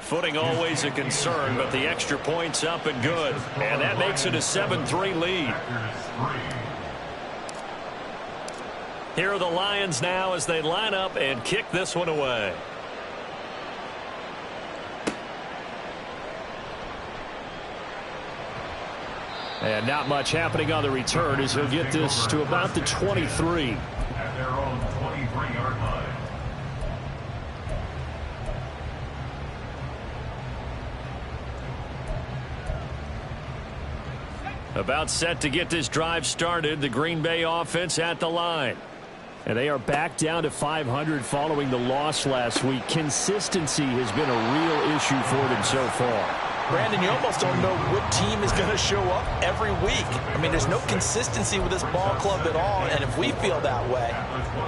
Footing always a concern, but the extra point's up and good. And that makes it a 7-3 lead. Here are the Lions now as they line up and kick this one away. And not much happening on the return as he'll get this to about the 23. At their own 23-yard line. About set to get this drive started. The Green Bay offense at the line. And they are back down to 500 following the loss last week. Consistency has been a real issue for them so far. Brandon, you almost don't know what team is going to show up every week. I mean, there's no consistency with this ball club at all, and if we feel that way,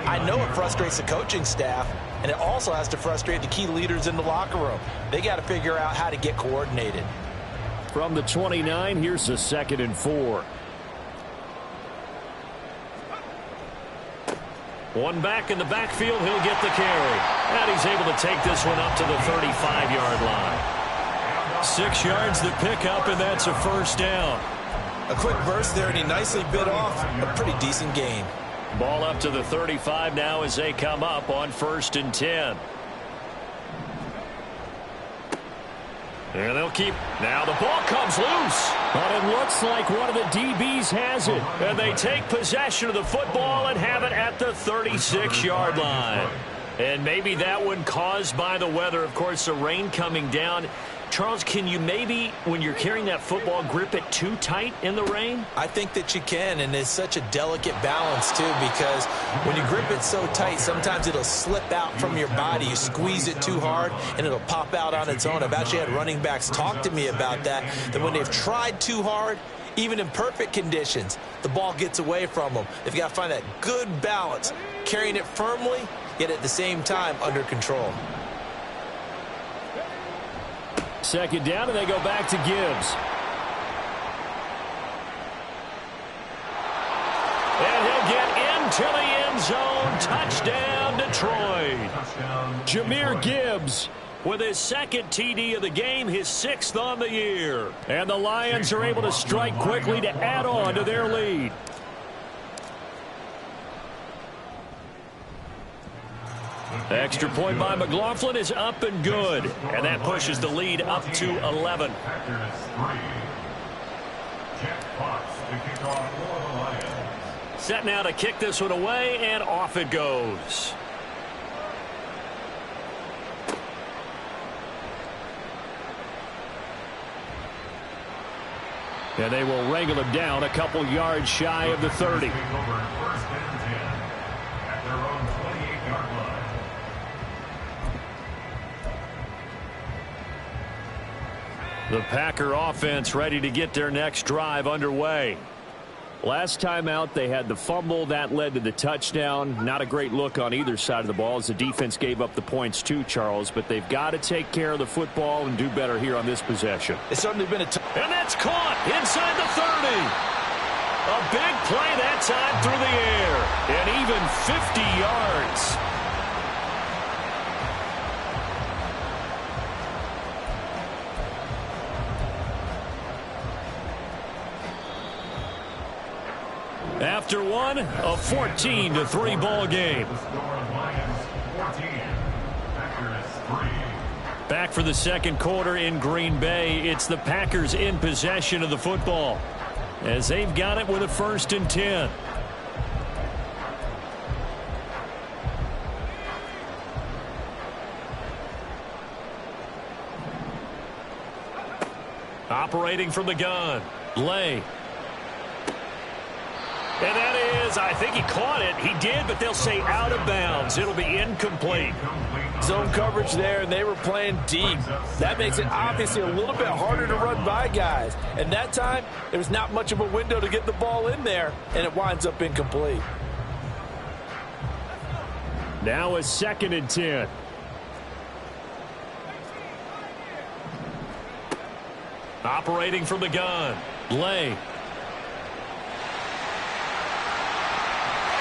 I know it frustrates the coaching staff, and it also has to frustrate the key leaders in the locker room. They got to figure out how to get coordinated. From the 29, here's a 2nd and 4. One back in the backfield, he'll get the carry. And he's able to take this one up to the 35-yard line. 6 yards the pickup, and that's a first down. A quick burst there, and he nicely bit off a pretty decent gain. Ball up to the 35 now as they come up on 1st and 10. And they'll keep. Now the ball comes loose. But it looks like one of the DBs has it. And they take possession of the football and have it at the 36-yard line. And maybe that one caused by the weather. Of course, the rain coming down. Charles, can you maybe, when you're carrying that football, grip it too tight in the rain? I think that you can, and it's such a delicate balance, too, because when you grip it so tight, sometimes it'll slip out from your body. You squeeze it too hard, and it'll pop out on its own. I've actually had running backs talk to me about that when they've tried too hard, even in perfect conditions, the ball gets away from them. They've got to find that good balance, carrying it firmly, yet at the same time under control. 2nd down, and they go back to Gibbs. And he'll get into the end zone. Touchdown, Detroit. Jahmyr Gibbs with his 2nd TD of the game, his 6th on the year. And the Lions are able to strike quickly to add on to their lead. Extra point by McLaughlin is up and good. And that pushes the lead up to 11. Set now to kick this one away, and off it goes. And they will wrangle him down a couple yards shy of the 30. The Packer offense ready to get their next drive underway. Last time out, they had the fumble. That led to the touchdown. Not a great look on either side of the ball as the defense gave up the points too, Charles. But they've got to take care of the football and do better here on this possession. It's certainly been a and that's caught inside the 30. A big play that time through the air. And even 50 yards. After one, a 14-3 ball game. Back for the 2nd quarter in Green Bay. It's the Packers in possession of the football as they've got it with a 1st and 10. Operating from the gun, Lay. And that is, I think he caught it. He did, but they'll say out of bounds. It'll be incomplete. Zone coverage there, and they were playing deep. That makes it obviously a little bit harder to run by guys. And that time, there was not much of a window to get the ball in there, and it winds up incomplete. Now a 2nd and 10. Operating from the gun, Lay.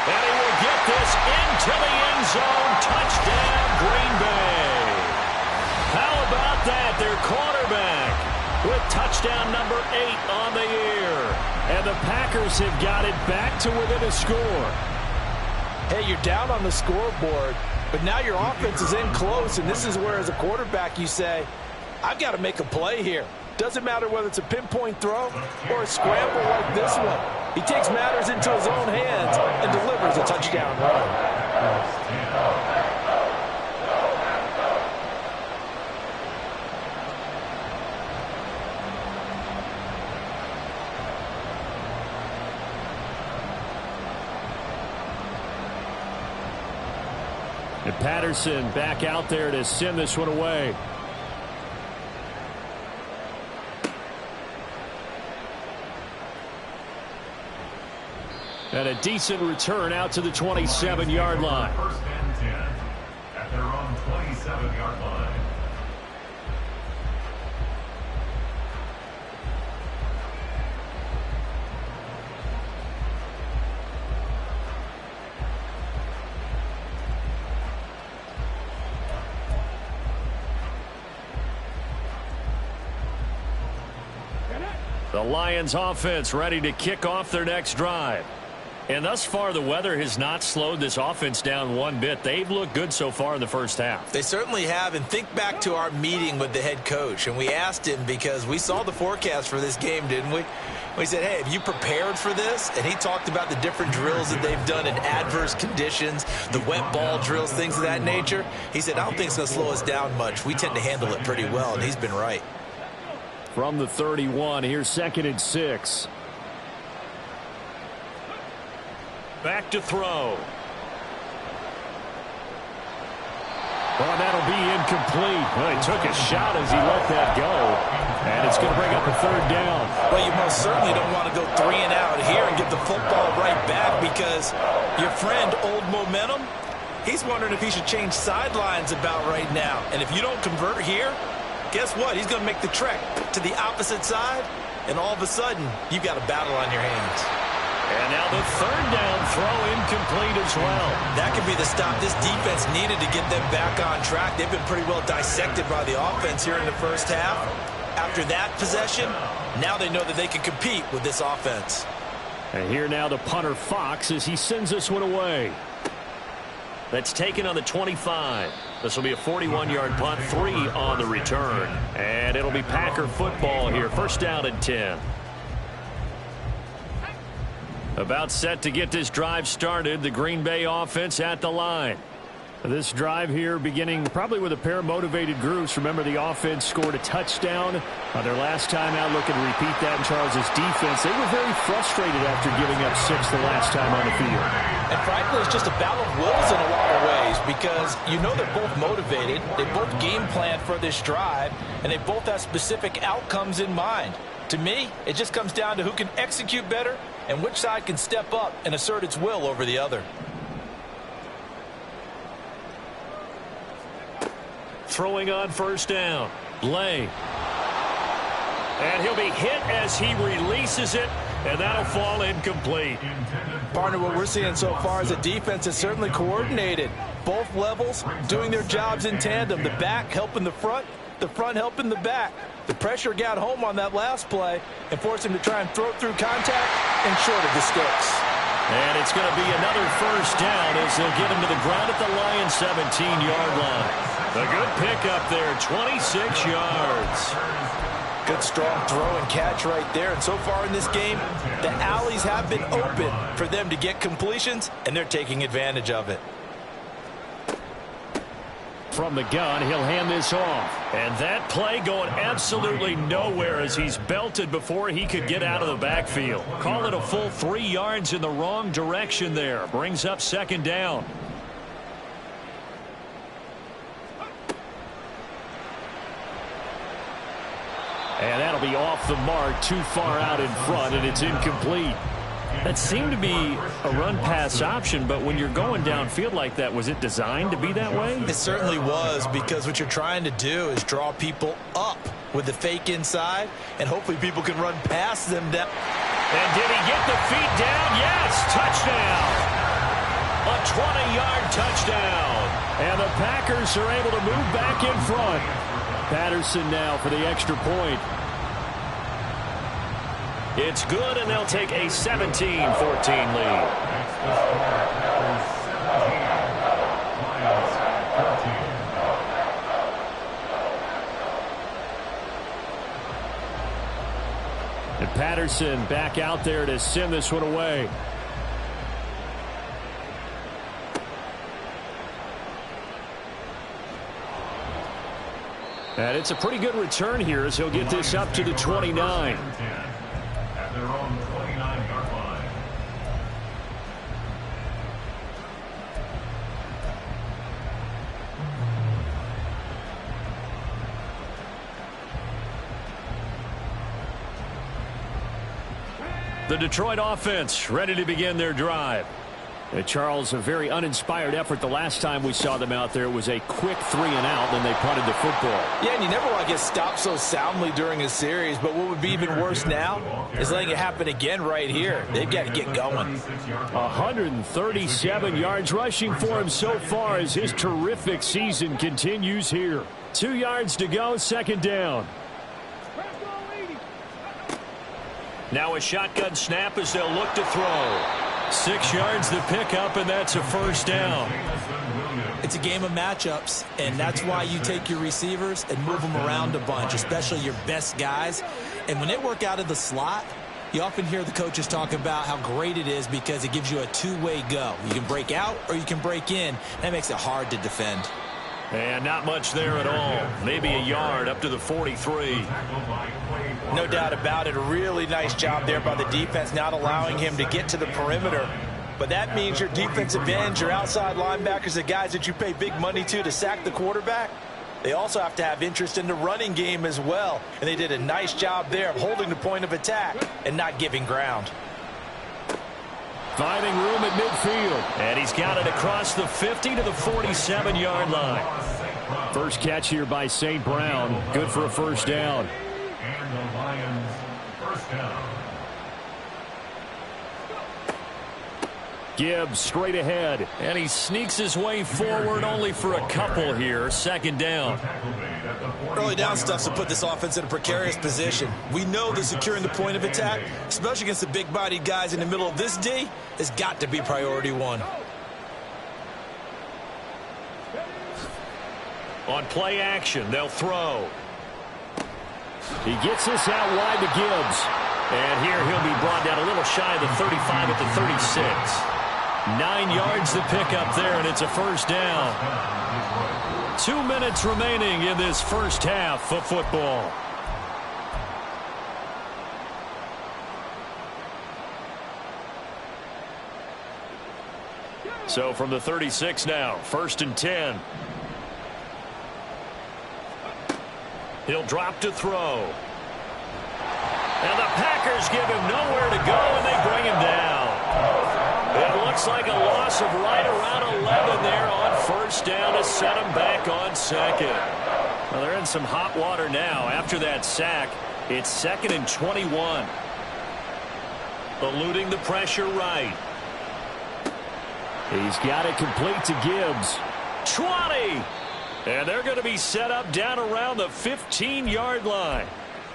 And he will get this into the end zone. Touchdown, Green Bay. How about that? touchdown number 8 on the year. And the Packers have got it back to within a score. Hey, you're down on the scoreboard, but now your offense is in close, and this is where, as a quarterback, you say, I've got to make a play here. Doesn't matter whether it's a pinpoint throw or a scramble like this one. He takes matters into his own hands and delivers a touchdown run. And Patterson back out there to send this one away. And a decent return out to the 27-yard line. First and 10 at their own 27-yard line. The Lions offense ready to kick off their next drive. And thus far, the weather has not slowed this offense down one bit. They've looked good so far in the first half. They certainly have. And think back to our meeting with the head coach. And we asked him, because we saw the forecast for this game, didn't we? We said, hey, have you prepared for this? And he talked about the different drills that they've done in adverse conditions, the wet ball drills, things of that nature. He said, I don't think it's going to slow us down much. We tend to handle it pretty well, and he's been right. From the 31, here's 2nd and 6. Back to throw. Well, that'll be incomplete. Well, he took a shot as he let that go. And it's going to bring up a 3rd down. Well, you most certainly don't want to go 3 and out here and get the football right back, because your friend, Old Momentum, he's wondering if he should change sidelines about right now. And if you don't convert here, guess what? He's going to make the trek to the opposite side, and all of a sudden, you've got a battle on your hands. And now the 3rd down throw incomplete as well. That could be the stop this defense needed to get them back on track. They've been pretty well dissected by the offense here in the first half. After that possession, now they know that they can compete with this offense. And here now the punter Fox as he sends this one away. That's taken on the 25. This will be a 41-yard punt, 3 on the return. And it'll be Packer football here. 1st down and 10. About set to get this drive started. The Green Bay offense at the line. This drive here beginning probably with a pair of motivated groups. Remember, the offense scored a touchdown on their last time out, looking to repeat that in Charles's defense. They were very frustrated after giving up 6 the last time on the field. And frankly, it's just a battle of wills in a lot of ways, because you know they're both motivated. They both game plan for this drive, and they both have specific outcomes in mind. To me, it just comes down to who can execute better and which side can step up and assert its will over the other. Throwing on 1st down. Lay. And he'll be hit as he releases it, and that'll fall incomplete. Partner, what we're seeing so far is a defense that's certainly coordinated. Both levels doing their jobs in tandem. The back helping the front helping the back. The pressure got home on that last play and forced him to try and throw through contact and short of the sticks. And it's going to be another 1st down as they'll get him to the ground at the Lions' 17-yard line. A good pickup there, 26 yards. Good strong throw and catch right there. And so far in this game, the alleys have been open for them to get completions, and they're taking advantage of it. From the gun, he'll hand this off. And that play going absolutely nowhere as he's belted before he could get out of the backfield. Call it a full 3 yards in the wrong direction there. Brings up 2nd down. And that'll be off the mark, too far out in front, and it's incomplete. That seemed to be a run-pass option, but when you're going downfield like that, was it designed to be that way? It certainly was, because what you're trying to do is draw people up with the fake inside, and hopefully people can run past them. And did he get the feet down? Yes, touchdown. A 20-yard touchdown. And the Packers are able to move back in front. Patterson now for the extra point. It's good, and they'll take a 17-14 lead. And Patterson back out there to send this one away. And it's a pretty good return here as he'll get this up to the 29. At their own 29-yard line. The Detroit offense ready to begin their drive. Charles, a very uninspired effort the last time we saw them out there. It was a quick 3-and-out, then they punted the football. Yeah, and you never want to get stopped so soundly during a series, but what would be even worse now is letting it happen again right here. They've got to get going. 137 yards rushing for him so far as his terrific season continues here. 2 yards to go, second down. Now a shotgun snap as they'll look to throw. 6 yards to pick up, and that's a first down. It's a game of matchups, and that's why you take your receivers and move them around a bunch, especially your best guys. And when they work out of the slot, you often hear the coaches talk about how great it is because it gives you a two-way go. You can break out or you can break in. That makes it hard to defend. And not much there at all. Maybe a yard up to the 43. No doubt about it. A really nice job there by the defense, not allowing him to get to the perimeter. But that means your defensive ends, your outside linebackers, the guys that you pay big money to sack the quarterback, they also have to have interest in the running game as well. And they did a nice job there of holding the point of attack and not giving ground. Finding room at midfield. And he's got it across the 50 to the 47-yard line. First catch here by St. Brown. Good for a first down. And the Lions first down. Gibbs straight ahead. And he sneaks his way forward only for a couple here. Second down. Early down stuff to put this offense in a precarious position. We know that securing the point of attack, especially against the big-bodied guys in the middle of this D, has got to be priority one. On play action, they'll throw. He gets this out wide to Gibbs. And here he'll be brought down a little shy of the 35 at the 36. 9 yards to pick up there, and it's a first down. 2 minutes remaining in this first half of football. So from the 36 now, first and 10. He'll drop to throw. And the Packers give him nowhere to go, and they bring him down. It looks like a loss of right around 11 there on first down to set him back on second. Well, they're in some hot water now after that sack. It's second and 21. Eluding the pressure right. He's got it complete to Gibbs. 20! And they're going to be set up down around the 15-yard line.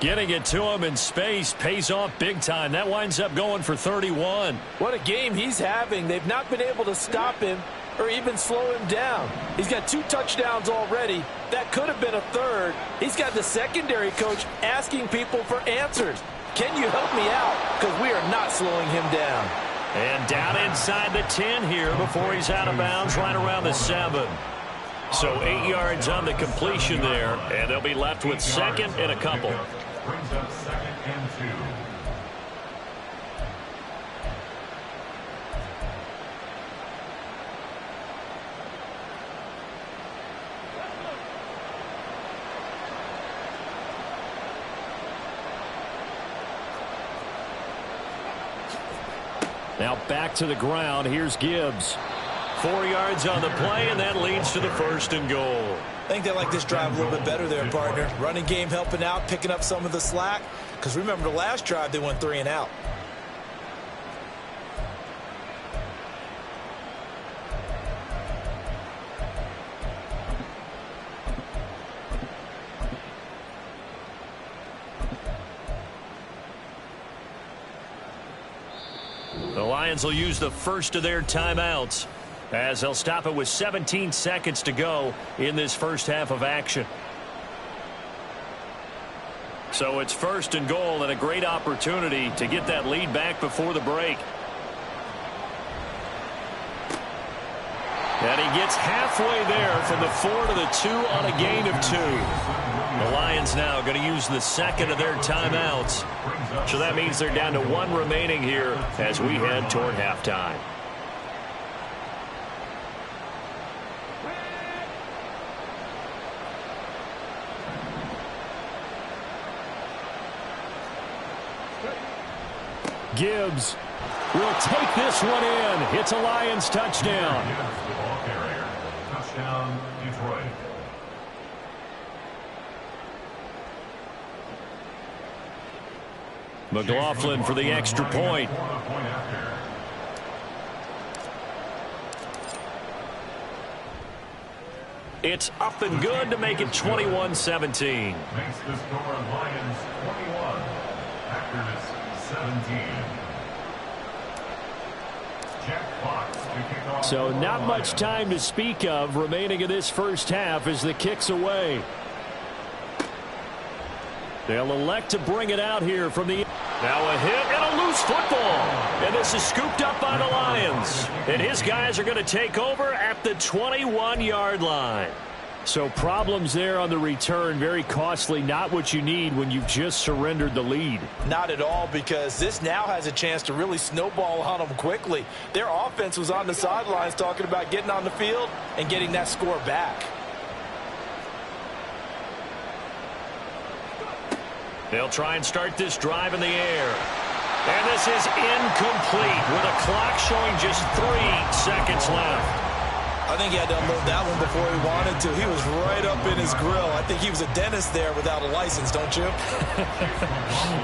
Getting it to him in space pays off big time. That winds up going for 31. What a game he's having. They've not been able to stop him or even slow him down. He's got 2 touchdowns already. That could have been a third. He's got the secondary coach asking people for answers. Can you help me out? Because we are not slowing him down. And down inside the 10 here before he's out of bounds right around the 7. So 8 yards on the completion there, and they'll be left with second and a couple. Brings up second and 2. Now back to the ground. Here's Gibbs. 4 yards on the play, and that leads to the first and goal. I think they like this drive a little bit better there, partner. Running game helping out, picking up some of the slack. Because remember the last drive, they went 3 and out. The Lions will use the first of their timeouts as they'll stop it with 17 seconds to go in this first half of action. So it's first and goal and a great opportunity to get that lead back before the break. And he gets halfway there from the 4 to the 2 on a gain of 2. The Lions now going to use the second of their timeouts. So that means they're down to 1 remaining here as we head toward halftime. Gibbs will take this one in. It's a Lions touchdown. The ball carrier. Touchdown, Detroit. McLaughlin for the extra point. It's up and good to make it 21-17. Makes the score Lions 21. Packers 17. Jack Fox to kick off. So not much time to speak of remaining in this first half as the kick's away. They'll elect to bring it out here from the... Now a hit and a loose football. And this is scooped up by the Lions. And his guys are going to take over at the 21-yard line. So problems there on the return. Very costly. Not what you need when you've just surrendered the lead. Not at all, because this now has a chance to really snowball on them quickly. Their offense was on the sidelines talking about getting on the field and getting that score back. They'll try and start this drive in the air. And this is incomplete with a clock showing just 3 seconds left. I think he had to unload that one before he wanted to. He was right up in his grill. I think he was a dentist there without a license, don't you?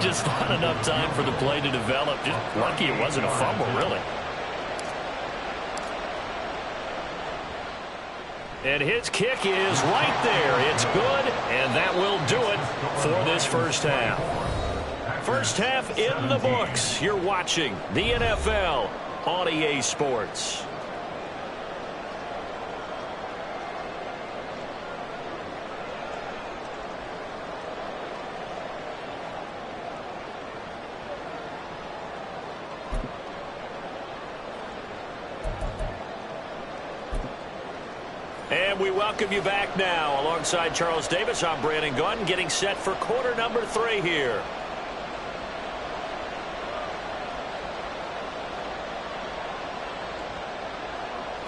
Just not enough time for the play to develop. Just lucky it wasn't a fumble, really. And his kick is right there. It's good, and that will do it for this first half. First half in the books. You're watching the NFL on EA Sports. And we welcome you back now. Alongside Charles Davis, I'm Brandon Gunn, getting set for quarter number 3 here.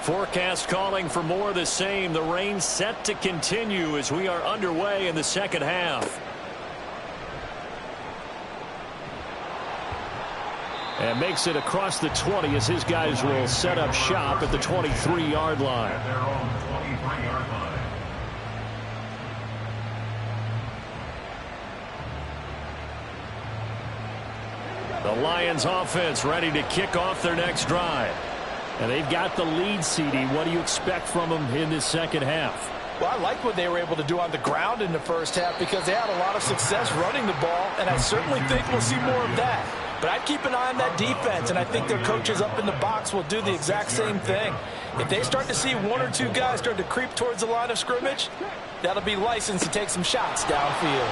Forecast calling for more of the same. The rain set to continue as we are underway in the second half. And makes it across the 20 as his guys will set up shop at the 23-yard line. At their own 23-yard line. The Lions offense ready to kick off their next drive. And they've got the lead, CD. What do you expect from them in this second half? Well, I like what they were able to do on the ground in the first half because they had a lot of success running the ball, and I certainly think we'll see more of that. But I'd keep an eye on that defense, and I think their coaches up in the box will do the exact same thing. If they start to see 1 or 2 guys start to creep towards the line of scrimmage, that'll be licensed to take some shots downfield.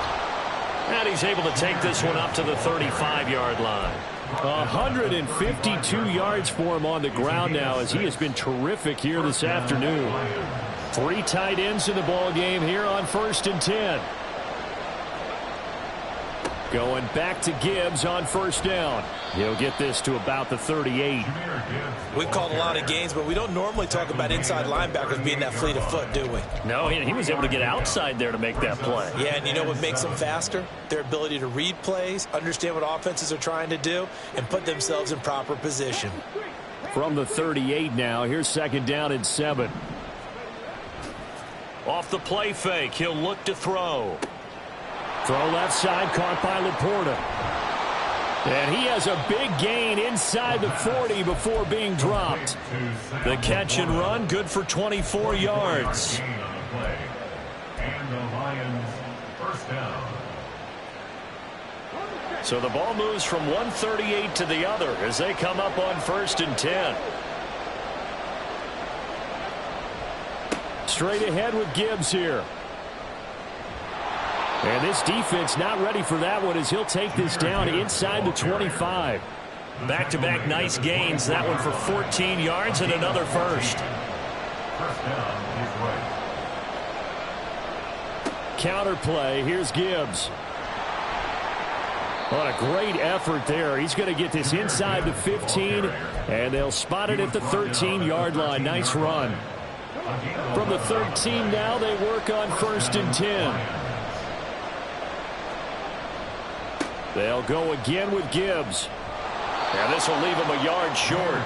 And he's able to take this one up to the 35-yard line. 152 yards for him on the ground now as he has been terrific here this afternoon. 3 tight ends in the ball game here on 1st and 10. Going back to Gibbs on first down. He'll get this to about the 38. We've called a lot of games, but we don't normally talk about inside linebackers being that fleet of foot, do we? No, he was able to get outside there to make that play. Yeah, and you know what makes them faster? Their ability to read plays, understand what offenses are trying to do, and put themselves in proper position. From the 38 now, here's 2nd down and 7. Off the play fake, he'll look to throw. Throw left side, caught by Laporta. And he has a big gain inside the 40 before being dropped. The catch and run, good for 24 yards. So the ball moves from 138 to the other as they come up on 1st and 10. Straight ahead with Gibbs here. And this defense not ready for that one as he'll take this down inside the 25. Back-to-back nice gains. That one for 14 yards and another first. First down is right. Counter play. Here's Gibbs. What a great effort there. He's going to get this inside the 15, and they'll spot it at the 13-yard line. Nice run. From the 13 now, they work on 1st and 10. They'll go again with Gibbs. And this will leave him a yard short.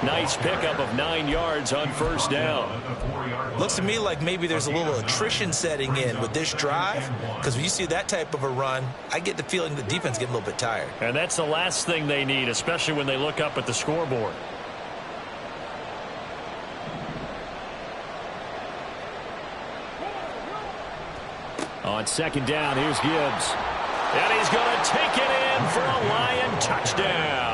Nice pickup of 9 yards on 1st down. Looks to me like maybe there's a little attrition setting in with this drive, because when you see that type of a run, I get the feeling the defense getting a little bit tired. And that's the last thing they need, especially when they look up at the scoreboard. On 2nd down, here's Gibbs. And he's going to take it in for a Lion touchdown.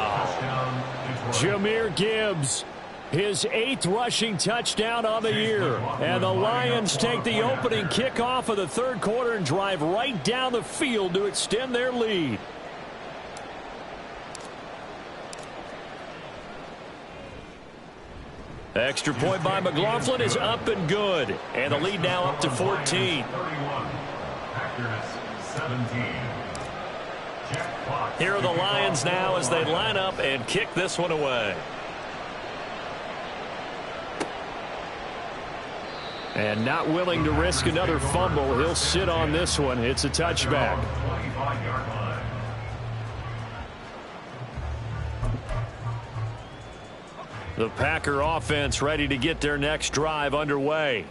Jahmyr Gibbs, his 8th rushing touchdown on the year. And the Lions take the opening kickoff of the 3rd quarter and drive right down the field to extend their lead. Extra point by McLaughlin is up and good. And the lead now up to 14. 31. Packers 17. Here are the Lions now as they line up and kick this one away. And not willing to risk another fumble. He'll sit on this one. It's a touchback. The Packer offense ready to get their next drive underway.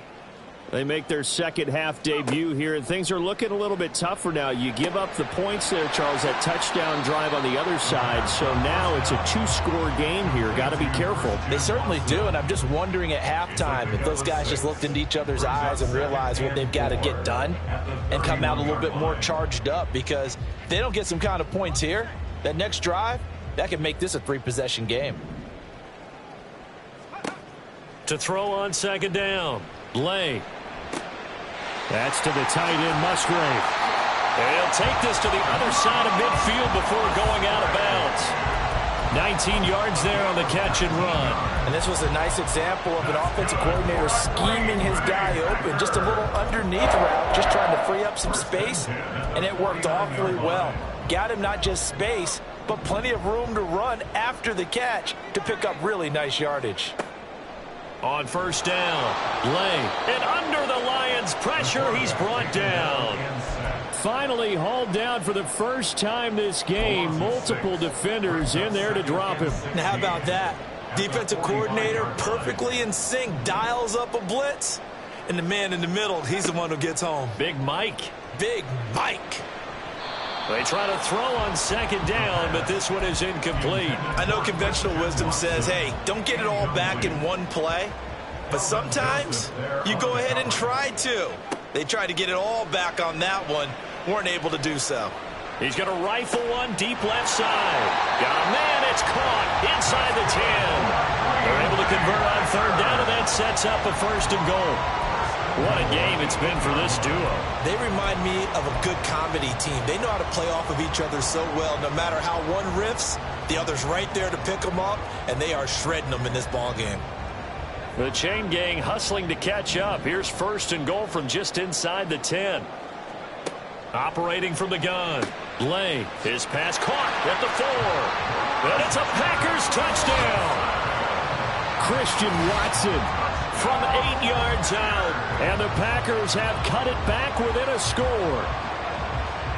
They make their second half debut here, and things are looking a little bit tougher now. You give up the points there, Charles, that touchdown drive on the other side. So now it's a 2-score game here. Got to be careful. They certainly do, and I'm just wondering at halftime if those guys just looked into each other's eyes and realized what they've got to get done and come out a little bit more charged up, because if they don't get some kind of points here, that next drive, that could make this a 3-possession game. To throw on 2nd down, Lay. That's to the tight end, Musgrave. And he'll take this to the other side of midfield before going out of bounds. 19 yards there on the catch and run. And this was a nice example of an offensive coordinator scheming his guy open. Just a little underneath route, just trying to free up some space, and it worked awfully well. Got him not just space, but plenty of room to run after the catch to pick up really nice yardage. On 1st down, Lay. And under the Lions' pressure, he's brought down. Finally hauled down for the first time this game. Multiple defenders in there to drop him. Now how about that? Defensive coordinator perfectly in sync, dials up a blitz. And the man in the middle, he's the one who gets home. Big Mike. Big Mike. They try to throw on 2nd down, but this one is incomplete. I know conventional wisdom says, hey, don't get it all back in one play. But sometimes you go ahead and try to. They tried to get it all back on that one. Weren't able to do so. He's going to rifle one deep left side. Got a man. It's caught inside the 10. They're able to convert on 3rd down, and that sets up a 1st and goal. What a game it's been for this duo. They remind me of a good comedy team. They know how to play off of each other so well. No matter how one riffs, the other's right there to pick them up, and they are shredding them in this ball game. The chain gang hustling to catch up. Here's 1st and goal from just inside the 10. Operating from the gun. Lay. His pass caught at the 4. And it's a Packers touchdown. Christian Watson from 8 yards out. And the Packers have cut it back within a score.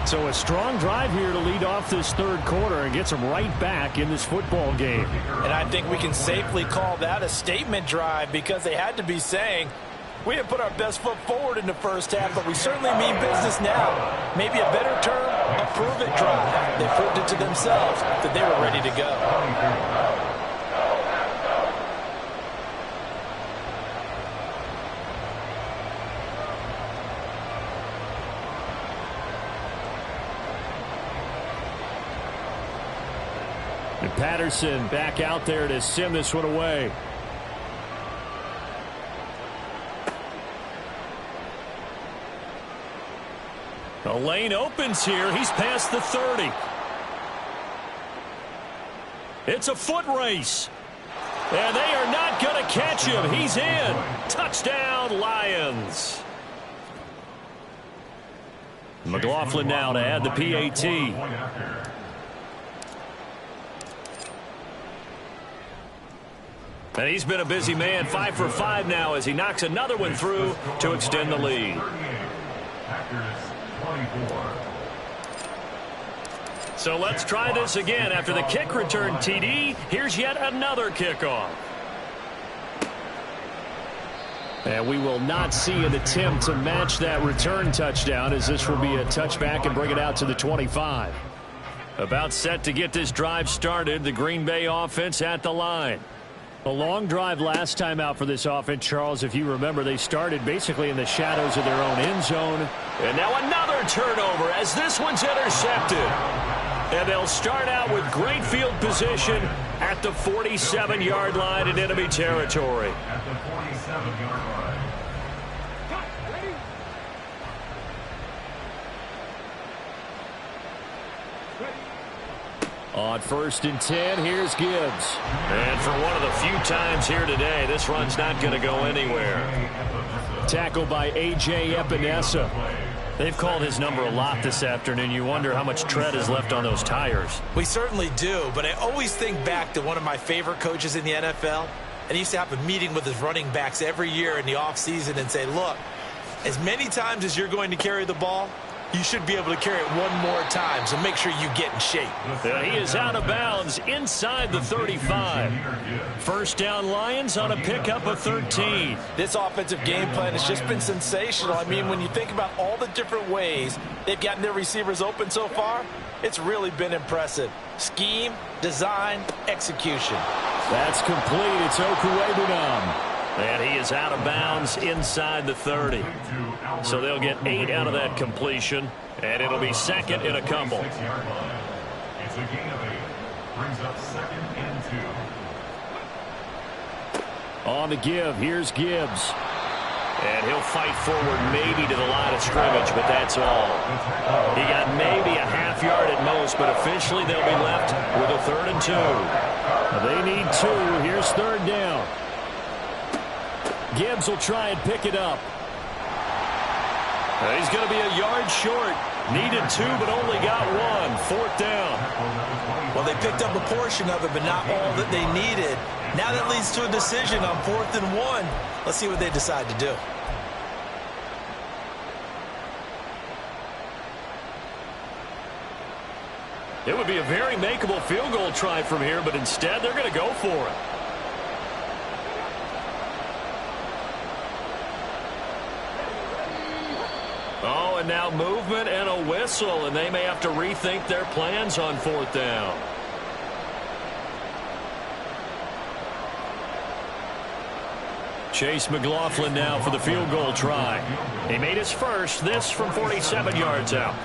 So a strong drive here to lead off this 3rd quarter and gets them right back in this football game. And I think we can safely call that a statement drive, because they had to be saying, we didn't put our best foot forward in the first half, but we certainly mean business now. Maybe a better term, a prove-it drive. They proved it to themselves that they were ready to go. Patterson back out there to send this one away. The lane opens here. He's past the 30. It's a foot race. And they are not going to catch him. He's in. Touchdown, Lions. McLaughlin now to add the PAT. And he's been a busy man, 5 for 5 now as he knocks another one through to extend the lead. So let's try this again. After the kick return TD, here's yet another kickoff. And we will not see an attempt to match that return touchdown, as this will be a touchback and bring it out to the 25. About set to get this drive started, the Green Bay offense at the line. A long drive last time out for this offense, Charles. If you remember, they started basically in the shadows of their own end zone. And now another turnover as this one's intercepted. And they'll start out with great field position at the 47-yard line in enemy territory. At the 47-yard line. On 1st and 10, here's Gibbs. And for one of the few times here today, this run's not going to go anywhere. Tackled by A.J. Epinesa. They've called his number a lot this afternoon. You wonder how much tread is left on those tires. We certainly do, but I always think back to one of my favorite coaches in the NFL. And he used to have a meeting with his running backs every year in the offseason and say, look, as many times as you're going to carry the ball, you should be able to carry it one more time, so make sure you get in shape. He is out of bounds inside the 35. First down, Lions on a pickup of 13. This offensive game plan has just been sensational. I mean, when you think about all the different ways they've gotten their receivers open so far, it's really been impressive. Scheme, design, execution. That's complete. It's Okuwebunam. And he is out of bounds inside the 30. So they'll get 8 out of that completion, and it'll be second and a couple. It's a gain of 8. Brings up 2nd and 2. On the give, here's Gibbs. And he'll fight forward maybe to the line of scrimmage, but that's all. He got maybe a half yard at most, but officially they'll be left with a 3rd and 2. They need 2. Here's 3rd down. Gibbs will try and pick it up. He's going to be a yard short. Needed 2, but only got 1. 4th down. Well, they picked up a portion of it, but not all that they needed. Now that leads to a decision on 4th and 1. Let's see what they decide to do. It would be a very makeable field goal try from here, but instead they're going to go for it. Oh, and now movement and a whistle, and they may have to rethink their plans on 4th down. Chase McLaughlin now for the field goal try. He made his first, this from 47 yards out.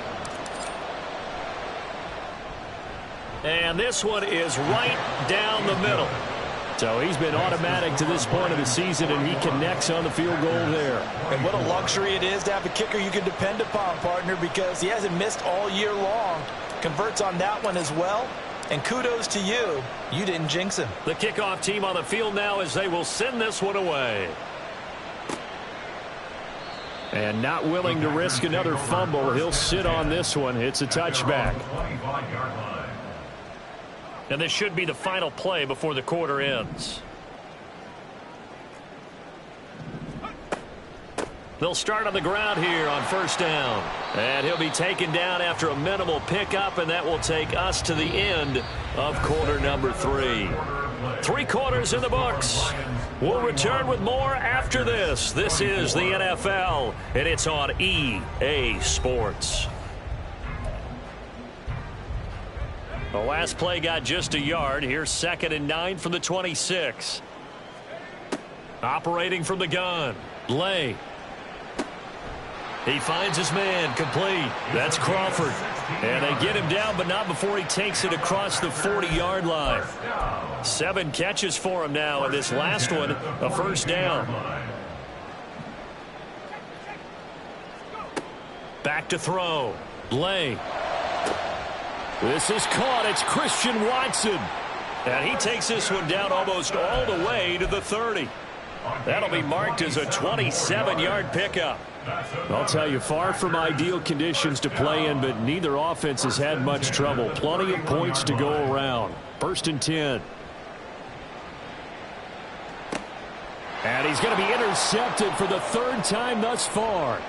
And this one is right down the middle. So he's been automatic to this point of the season, and he connects on the field goal there. And what a luxury it is to have a kicker you can depend upon, partner, because he hasn't missed all year long. Converts on that one as well. And kudos to you. You didn't jinx him. The kickoff team on the field now as they will send this one away. And not willing to risk another fumble, he'll sit on this one. It's a touchback. And this should be the final play before the quarter ends. They'll start on the ground here on 1st down. And he'll be taken down after a minimal pickup, and that will take us to the end of quarter number 3. 3 quarters in the books. We'll return with more after this. This is the NFL, and it's on EA Sports. The last play got just a yard. Here's 2nd and 9 from the 26. Operating from the gun. Lay. He finds his man complete. That's Crawford. And they get him down, but not before he takes it across the 40-yard line. 7 catches for him now, and this last one, a first down. Back to throw. Lay. This is caught. It's Christian Watson. And he takes this one down almost all the way to the 30. That'll be marked as a 27-yard pickup. I'll tell you, far from ideal conditions to play in, but neither offense has had much trouble. Plenty of points to go around. 1st and 10. And he's going to be intercepted for the 3rd time thus far.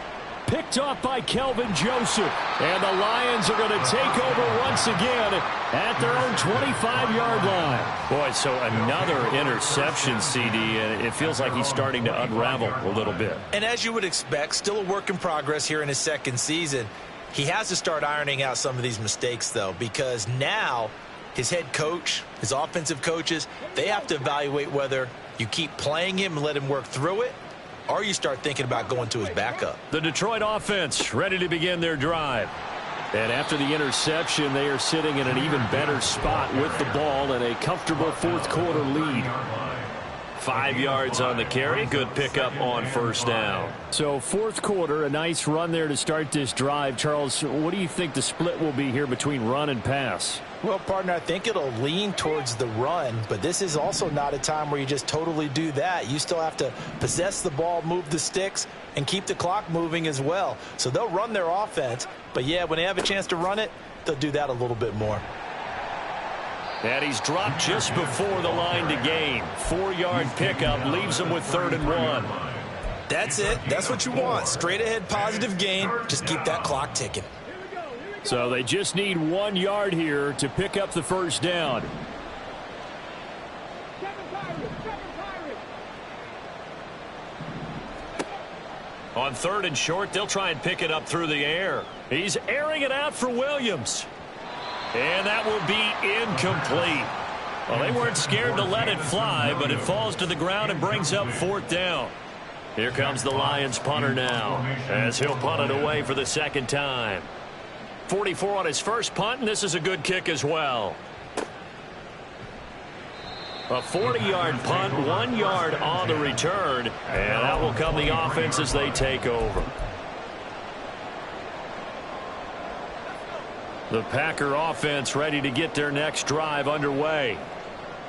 Picked off by Kelvin Joseph. And the Lions are going to take over once again at their own 25-yard line. Boy, so another interception, CD, and it feels like he's starting to unravel a little bit. And as you would expect, still a work in progress here in his 2nd season. He has to start ironing out some of these mistakes, though, because now his head coach, his offensive coaches, they have to evaluate whether you keep playing him and let him work through it, or you start thinking about going to his backup. The Detroit offense ready to begin their drive. And after the interception, they are sitting in an even better spot with the ball and a comfortable 4th quarter lead. 5 yards on the carry. Good pickup on 1st down. So 4th quarter, a nice run there to start this drive. Charles, what do you think the split will be here between run and pass? Well, partner, I think it'll lean towards the run, but this is also not a time where you just totally do that. You still have to possess the ball, move the sticks, and keep the clock moving as well. So they'll run their offense, but yeah, when they have a chance to run it, they'll do that a little bit more. And he's dropped just before the line to gain. 4-yard pickup leaves him with 3rd and 1. That's it. That's what you want. Straight ahead positive gain. Just keep that clock ticking. So they just need 1 yard here to pick up the 1st down. On 3rd and short, they'll try and pick it up through the air. He's airing it out for Williams. And that will be incomplete. Well, they weren't scared to let it fly, but it falls to the ground and brings up 4th down. Here comes the Lions punter now, as he'll punt it away for the 2nd time. 44 on his first punt, and this is a good kick as well. A 40-yard punt, 1 yard on the return, and that will come the offense as they take over. The Packer offense ready to get their next drive underway.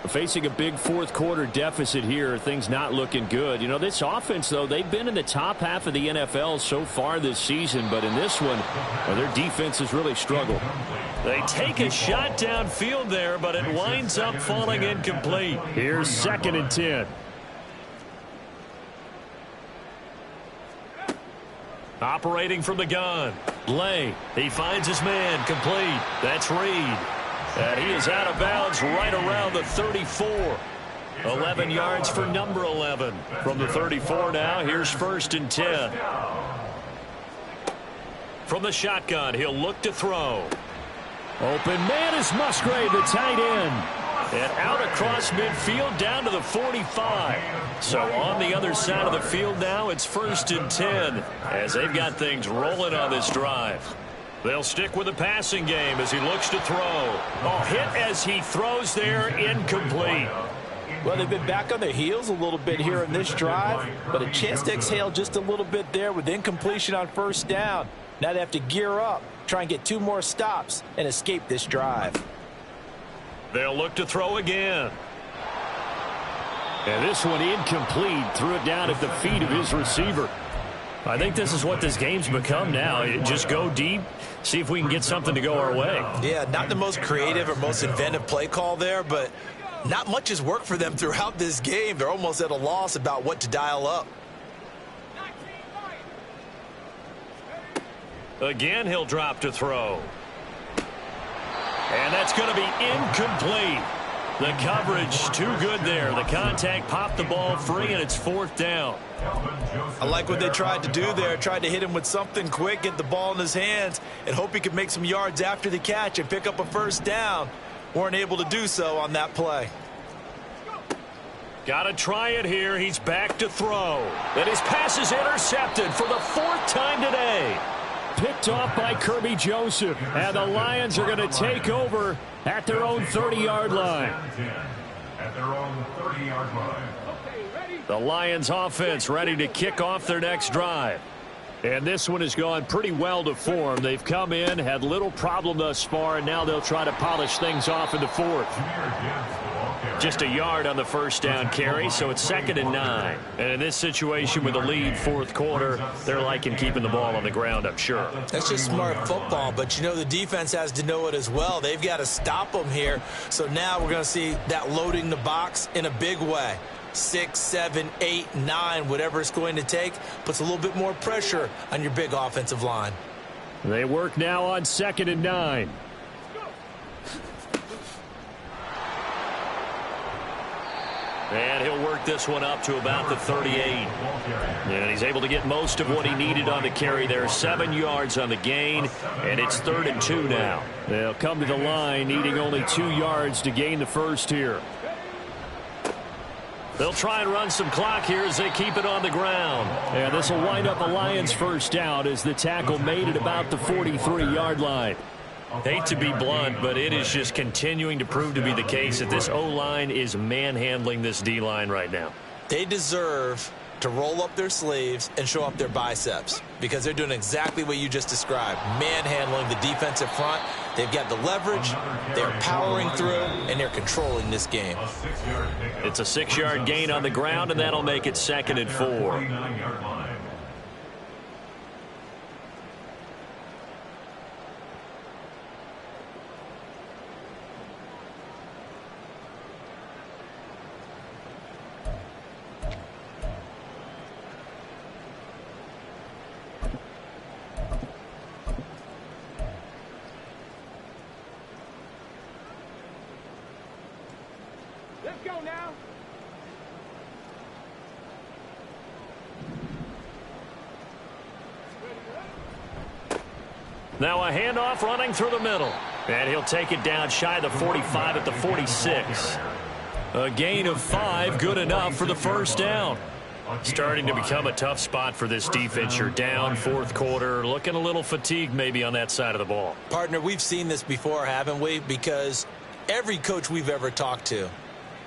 Facing a big 4th quarter deficit here, things not looking good. You know, this offense, though, they've been in the top half of the NFL so far this season, but in this one, well, their defense has really struggled. They take a shot downfield there, but it winds up falling incomplete. Here's 2nd and 10. Operating from the gun. Lay. He finds his man. Complete. That's Reed. And he is out of bounds right around the 34. 11 yards for number 11. From the 34 now, here's 1st and 10. From the shotgun, he'll look to throw. Open man is Musgrave, the tight end. And out across midfield down to the 45. So on the other side of the field now, it's 1st and 10 as they've got things rolling on this drive. They'll stick with the passing game as he looks to throw. Oh, hit as he throws there, incomplete. Well, they've been back on their heels a little bit here in this drive, but a chance to exhale just a little bit there with incompletion on 1st down. Now they have to gear up, try and get 2 more stops and escape this drive. They'll look to throw again. And this one incomplete. Threw it down at the feet of his receiver. I think this is what this game's become now. Just go deep, see if we can get something to go our way. Yeah, not the most creative or most inventive play call there, but not much has worked for them throughout this game. They're almost at a loss about what to dial up. Again, he'll drop to throw. And that's going to be incomplete. The coverage too good there. The contact popped the ball free, and it's 4th down. I like what they tried to do there. Tried to hit him with something quick, get the ball in his hands, and hope he could make some yards after the catch and pick up a 1st down. Weren't able to do so on that play. Got to try it here. He's back to throw. And his pass is intercepted for the 4th time today. picked off by Kirby Joseph. And the Lions are going to take over at their own 30-yard line. At their own 30-yard line. The Lions offense ready to kick off their next drive. And this one has gone pretty well to form. They've come in, had little problem thus far, and now they'll try to polish things off in the fourth. Just a yard on the first down carry, so it's 2nd and 9. And in this situation with a lead fourth quarter, they're liking keeping the ball on the ground, I'm sure. That's just smart football, but you know the defense has to know it as well. They've got to stop them here. So now we're going to see that loading the box in a big way. 6, 7, 8, 9, whatever it's going to take, puts a little bit more pressure on your big offensive line. They work now on 2nd and 9. And he'll work this one up to about the 38. And he's able to get most of what he needed on the carry there. 7 yards on the gain, and it's 3rd and 2 now. They'll come to the line needing only 2 yards to gain the first here. They'll try and run some clock here as they keep it on the ground. And this will wind up a Lions first down as the tackle made at about the 43-yard line. Hate to be blunt, but it is just continuing to prove to be the case that this O-line is manhandling this D-line right now. They deserve to roll up their sleeves and show up their biceps because they're doing exactly what you just described, manhandling the defensive front. They've got the leverage, they're powering through, and they're controlling this game. It's a 6-yard gain on the ground, and that'll make it 2nd and 4. Let's go now. Now a handoff running through the middle. And he'll take it down shy of the 45 at the 46. A gain of 5, good enough for the first down. Starting to become a tough spot for this defense. You're down fourth quarter, looking a little fatigued maybe on that side of the ball. Partner, we've seen this before, haven't we? Because every coach we've ever talked to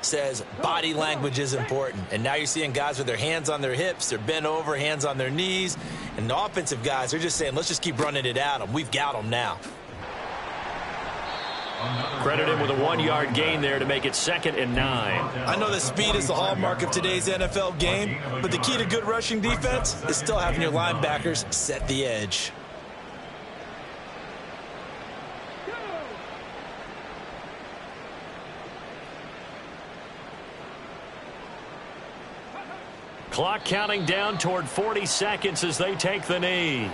says body language is important. And now you're seeing guys with their hands on their hips, they're bent over, hands on their knees. And the offensive guys, they're just saying, let's just keep running it at them. We've got them now. Credit him with a 1-yard gain there to make it 2nd and 9. I know that speed is the hallmark of today's NFL game, but the key to good rushing defense is still having your linebackers set the edge. Clock counting down toward 40 seconds as they take the knee.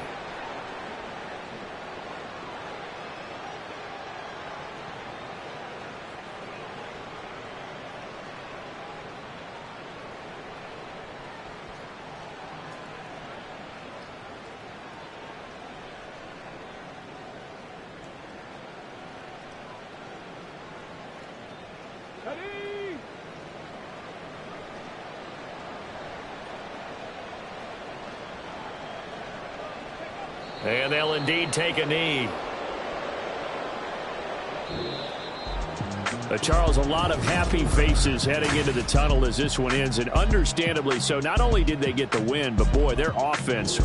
And they'll indeed take a knee. Charles, a lot of happy faces heading into the tunnel as this one ends, and understandably so. Not only did they get the win, but boy, their offense